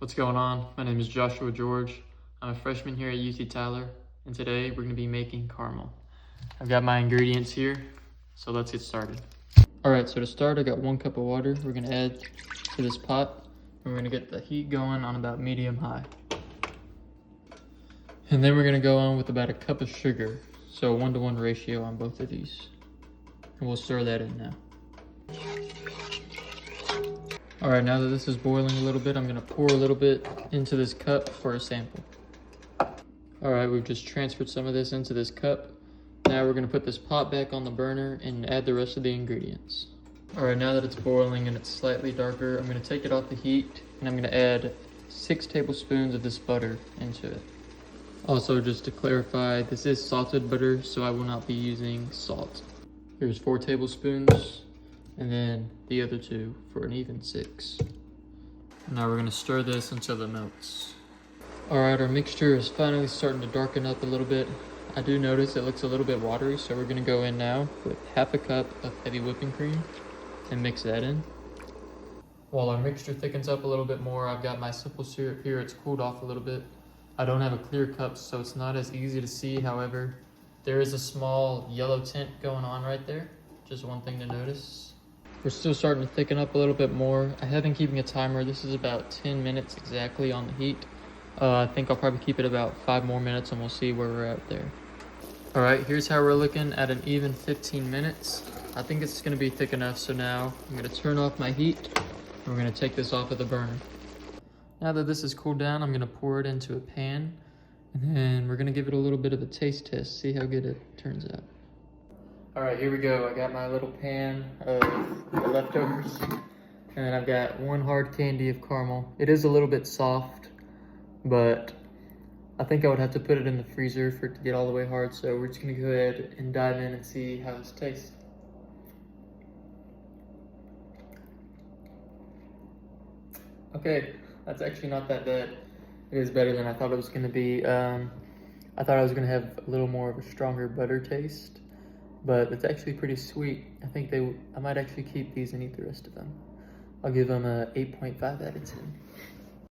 What's going on? My name is Joshua George. I'm a freshman here at UT Tyler, and today we're going to be making caramel. I've got my ingredients here, so let's get started. Alright, so to start I got 1 cup of water we're going to add to this pot, and we're going to get the heat going on about medium-high. And then we're going to go on with about 1 cup of sugar, so a 1-to-1 ratio on both of these. And we'll stir that in now. Alright, now that this is boiling a little bit, I'm going to pour a little bit into this cup for a sample. Alright, we've just transferred some of this into this cup. Now we're going to put this pot back on the burner and add the rest of the ingredients. Alright, now that it's boiling and it's slightly darker, I'm going to take it off the heat and I'm going to add 6 tablespoons of this butter into it. Also, just to clarify, this is salted butter, so I will not be using salt. Here's 4 tablespoons. And then the other 2 for an even 6. Now we're gonna stir this until it melts. Alright, our mixture is finally starting to darken up a little bit. I do notice it looks a little bit watery, so we're gonna go in now with 1/2 cup of heavy whipping cream and mix that in. While our mixture thickens up a little bit more, I've got my simple syrup here. It's cooled off a little bit. I don't have a clear cup, so it's not as easy to see. However, there is a small yellow tint going on right there. Just one thing to notice. We're still starting to thicken up a little bit more. I have been keeping a timer. This is about 10 minutes exactly on the heat. I think I'll probably keep it about 5 more minutes and we'll see where we're at there. Alright, here's how we're looking at an even 15 minutes. I think it's going to be thick enough, so now I'm going to turn off my heat and we're going to take this off of the burner. Now that this is cooled down, I'm going to pour it into a pan and then we're going to give it a little bit of a taste test, see how good it turns out. Alright, here we go. I got my little pan of the leftovers. And then I've got 1 hard candy of caramel. It is a little bit soft, but I think I would have to put it in the freezer for it to get all the way hard. So we're just going to go ahead and dive in and see how this tastes. Okay, that's actually not that bad. It is better than I thought it was going to be. I thought I was going to have a little more of a stronger butter taste. But it's actually pretty sweet. I might actually keep these and eat the rest of them. I'll give them a 8.5 out of 10.